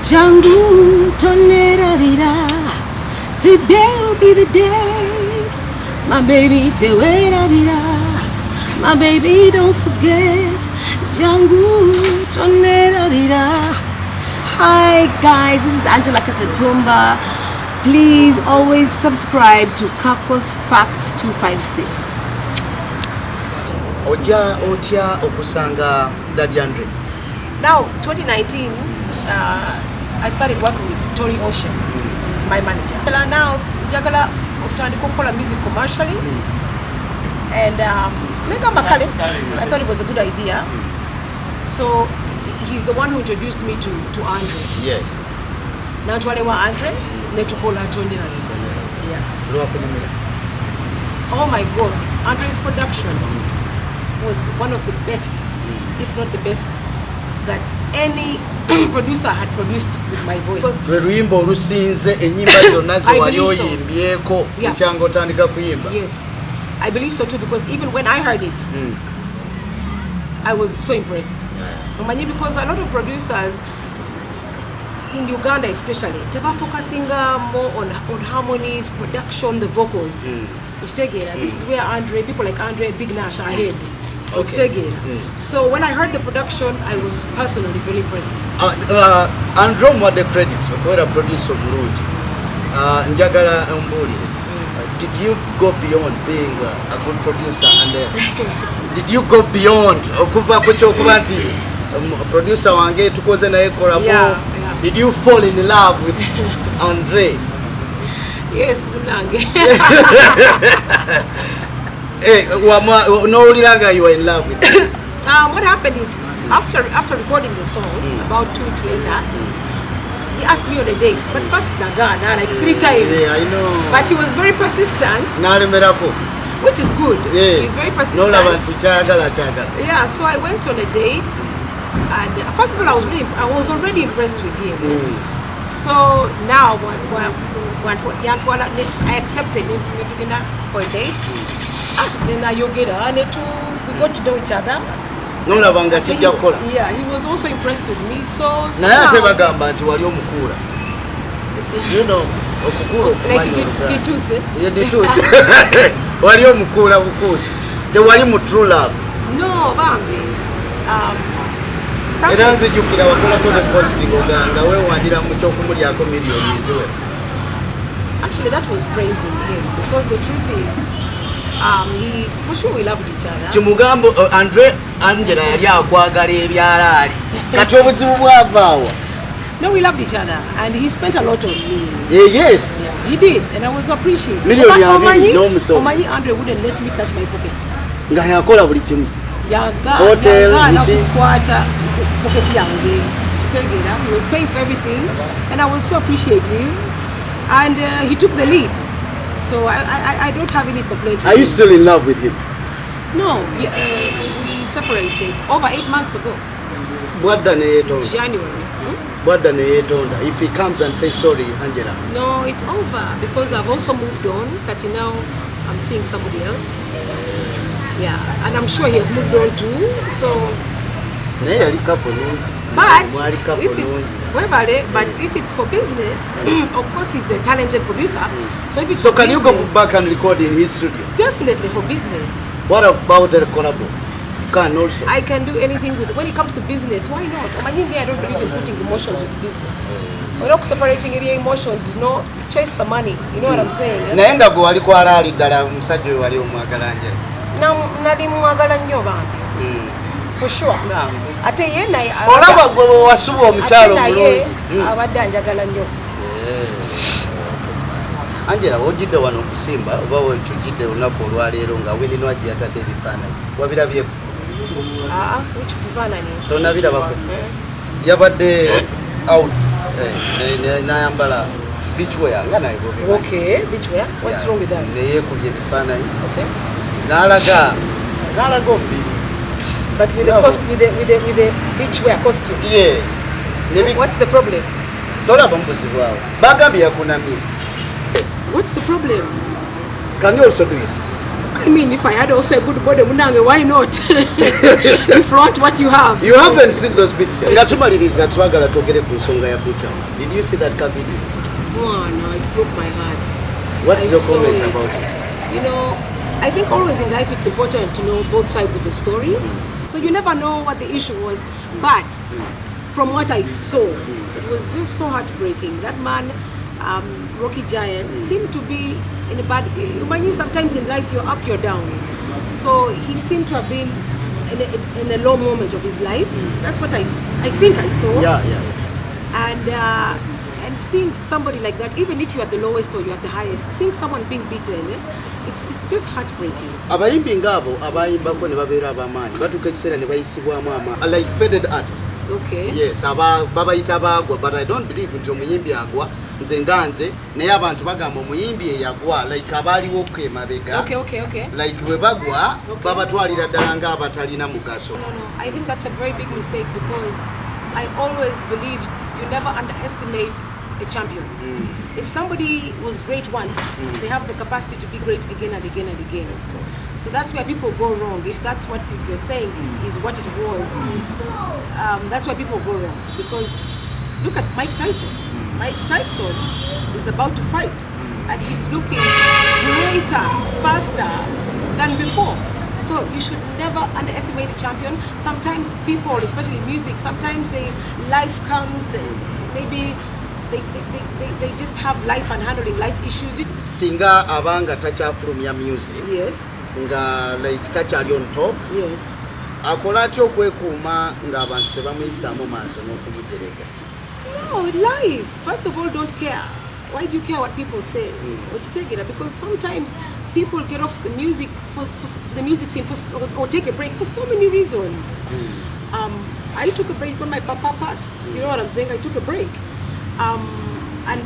Jangu tonera vida. Today will be the day. My baby tewali vida. My baby don't forget. Jangu tonera vida. Hi guys, this is Angella Katatumba. Please always subscribe to Kako's Facts 256. Oja okusanga Daddy Andre. Now 2019 I started working with Tony Ocean. He's my manager. Now Yagaana kutandika music commercially and I thought it was a good idea. So he's the one who introduced me to Andre. Yes. Now twalewa Andre netukola Tony. Yeah. Oh my God, Andre's production was one of the best, if not the best, that any producer had produced with my voice. Lwembo lusinze enyimba zonna ze wali oyimbyeko nkyanga otandika kuyimba. Yes, I believe so too, because even when I heard it, I was so impressed. Because a lot of producers in Uganda especially, they are focusing more on harmonies, production, the vocals. This is where Andre, people like Andre, Big Nash are ahead. Okay. So when I heard the production, I was personally very impressed. Andre what the credit, okay, producer Buruji. Njagala Mbuli. Did you go beyond being a good producer, and did you go beyond okuva kucho kubanti producer wange tukoze naye collabo? Did you fall in love with Andre? Yes, munange. No, you were in love with him. What happened is, after recording the song, about 2 weeks later, he asked me on a date. But first, Yagaana, like 3 times. Yeah, I know. But he was very persistent. Which is good. Yeah. He's very persistent. Yeah, so I went on a date. And first of all, I was already impressed with him. So now, I accepted him for a date. Then we got to know each other. Yeah, he was also impressed with me. So you know, like the tooth. Yeah, the tooth. True love. No, Bambi. Actually, that was praising him, because the truth is, for sure we loved each other. Chimugambo Andre Angela yali akwagala ebyalaali. Kati obuzibu bwavaawa. No, we loved each other, and he spent a lot on me. Yes. Yeah, he did, and I was appreciative. Omanyi Andre wouldn't let me touch my pockets. Nga yakola buli kimu. Yagaana kukwata pocket yange. He was paying for everything, and I was so appreciative, and he took the lead. So I don't have any complaint. Are you still in love with him? No, we separated over 8 months ago. January. If he comes and says sorry, Angela. No, it's over, because I've also moved on. Kati, now I'm seeing somebody else. Yeah, and I'm sure he has moved on too. So. But if it's for business, of course he's a talented producer. So if it's so for can business, you go back and record in his studio? Definitely for business. What about the collabo? You can also. I can do anything with. When it comes to business, why not? I don't believe in putting emotions with business. We're not separating any emotions. No, chase the money. You know what I'm saying? Nayenga go waliko alali dala musajja we wali omwagala Angela. Nali mwagala nnyo bantu. For sure. Ate ye naye olaba gwe wasuba omukyalo mulungi. Abadde anjagala nnyo. Angela, ojidde wano okusimba oba wetujidde olunaku olwaleero nga Winnie Nwaji yatadde ebifaananyi. Wabirabyeko? Which bifaananyi? Tonabirabako? Yabadde out n'ayambala beachwear nga naye bwe. Okay, beachwear? What's wrong with that? Neyeekubye ebifaananyi. Okay. N'alaga omubiri. But with the beachwear costume. Yes. What's the problem? Tolaba mubuzibu awo. Bagambye yakunamye. Yes. What's the problem? Can you also do it? I mean, if I had also a good body, munange, why not? You flaunt what you have. You haven't seen those pictures. Ngatumaliriza twagala twogere ku nsonga ya Butcher. Did you see that video? Oh no, it broke my heart. What's your comment about it? You know, I think always in life it's important to know both sides of a story. So you never know what the issue was, but from what I saw, it was just so heartbreaking. That man, Rocky Giant, seemed to be in a bad. When you sometimes in life you're up, you're down. So he seemed to have been in a low moment of his life. That's what I think I saw. And seeing somebody like that, even if you're at the lowest or you're at the highest, seeing someone being beaten, it's just heartbreaking. Abayimbi ngabo abayimbako ne babeera abamanyi batuka ekiseera ne bayisibwamu like faded artists. Okay. Yes, babayita bagwa, but I don't believe nti omuyimbi agwa nze nganze naye abantu bagamba omuyimbi eyagwa like abaaliwo ko emabega. Okay. Like we bagwa babatwalira ddala nga abatalina mugaso. No, I think that's a very big mistake because I always believe you never underestimate a champion. If somebody was great once, they have the capacity to be great again and again and again. Of course. So that's where people go wrong. If that's what you're saying is what it was, that's where people go wrong. Because look at Mike Tyson. Mike Tyson is about to fight, and he's looking greater, faster than before. So you should never underestimate a champion. Sometimes people, especially music, sometimes life comes and maybe they just have life and handling life issues. Singa abanga tachafulumya music. Yes. Nga like tachali on top. Yes. Akola atya okwekuuma nga abantu tebamuyisaamu maaso n'okumujerega? No, life. First of all, don't care. Why do you care what people say? Or you take it? Because sometimes people get off the music for the music scene or take a break for so many reasons. I took a break when my papa passed. You know what I'm saying? I took a break. And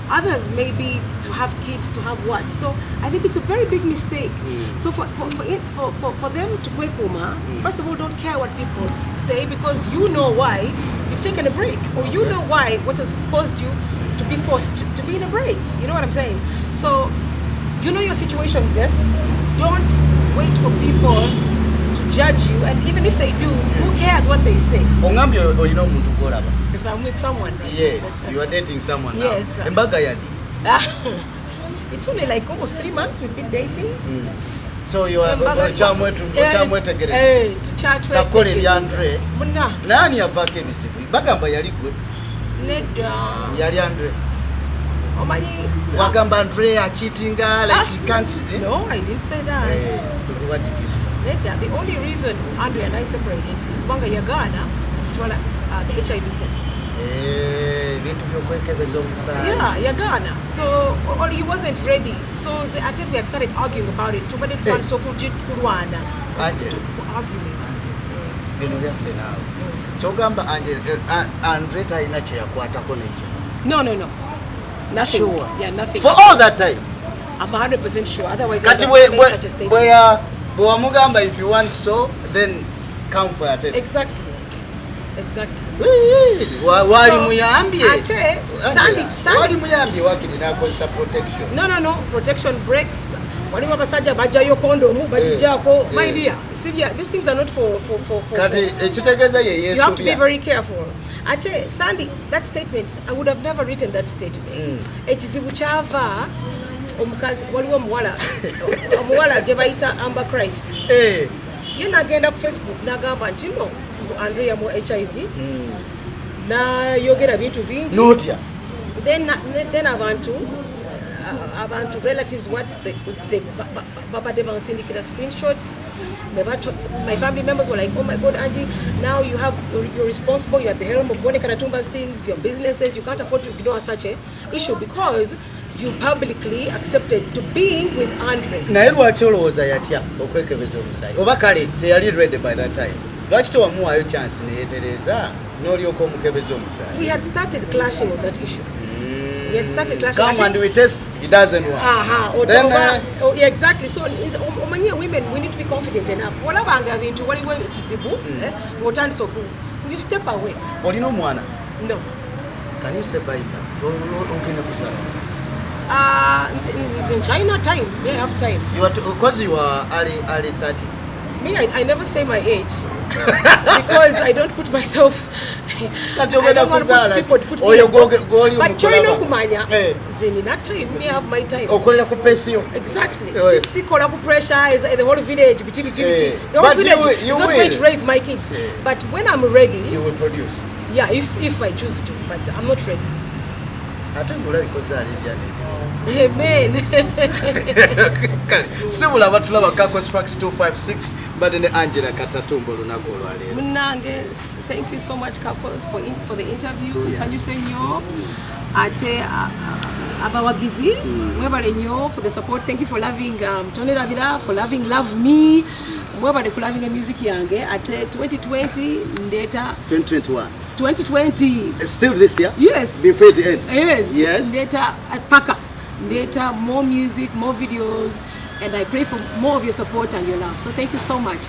others maybe to have kids, to have what. So I think it's a very big mistake. So for them to kwekuma, first of all, don't care what people say because you know why you've taken a break, or you know why what has caused you to be forced to be in a break. You know what I'm saying? So you know your situation best. Don't wait for people to judge you, and even if they do, who cares what they say? Because I'm with someone. Yes, you are dating someone now. Yes. It's only like almost 3 months we've been dating. So you are to chat with Andre. Nani avake bizibu? Bagamba yali gwe. Nedda. Yali Andre. Omanyi Wagamba Andre cheating like he can't. No, I didn't say that. What did you say? Nedda. The only reason Andre and I separated is kubanga Yagaana kutwala the HIV test. Yeah, Yagaana. So he wasn't ready. So until we had started arguing about it, but it turned so kurwana. Arguing. No. Nothing. Sure. Yeah, nothing. For all that time? I'm 100% sure. Otherwise, Kati I would have made such a statement. If you want so, then come for a test. Exactly. Wali muyambye. Sandy muyambye wakili na kosa protection. No. Protection breaks. Wali wabasajja bajayo condom bajijako. My dear, these things are not for. Kati ekitegeza ye Yesu. You have to be very careful. Ate Sandy, that statement, I would have never written that statement. Ekizibu kyava omukazi waliwo omuwala gye bayita Amber Christ. Ye nagenda ku Facebook nagamba nti no Andrea mu HIV na yogera bintu bingi. Notya. Then abantu relatives what they babade bansindikira screenshots. My family members were like, oh my God, Angie, now you're responsible, you're at the helm of Yagaana Katatumba's things, your businesses, you can't afford to ignore such an issue because you publicly accepted to being with Andre. Naye lwaki olowooza yatya okwekebeza omusaayi? Oba kale teyali ready by that time. Lwaki tewamuwaayo chance neyetereza n'olyoka omukebeza omusaayi? We had started clashing on that issue. We had started clashing. Come and we test, it doesn't work. Yeah, exactly. So, women, we need to be confident enough. Whatever bintu waliwo ekizibu, otandise you step away. Olina omwana? No. Can you say bye? Ogenda kuzala? It's in China time. Me, I have time. Because you are early 30s. Me, I never say my age because I don't put myself. I don't want people to put me in a box. But China kumanya, in that time, me have my time. Exactly. Sikola ku pressure is the whole village. The whole village is not going to raise my kids. But when I'm ready, you will produce. Yeah, if I choose to. But I'm not ready. Amen. Sibula batulaba kako Sparks 256 but in Angella Katatumba lunako lwalero. Munange, thank you so much couples for the interview. Nsanyuse nnyo ate abawagizi mwebale nnyo for the support. Thank you for loving Tony Ravira, for loving Love Me. Mwebale ku loving music yange ate 2020 ndeta 2020. Still this year? Yes. Before it ends? Yes. Data Paka. Data, more music, more videos, and I pray for more of your support and your love. So thank you so much.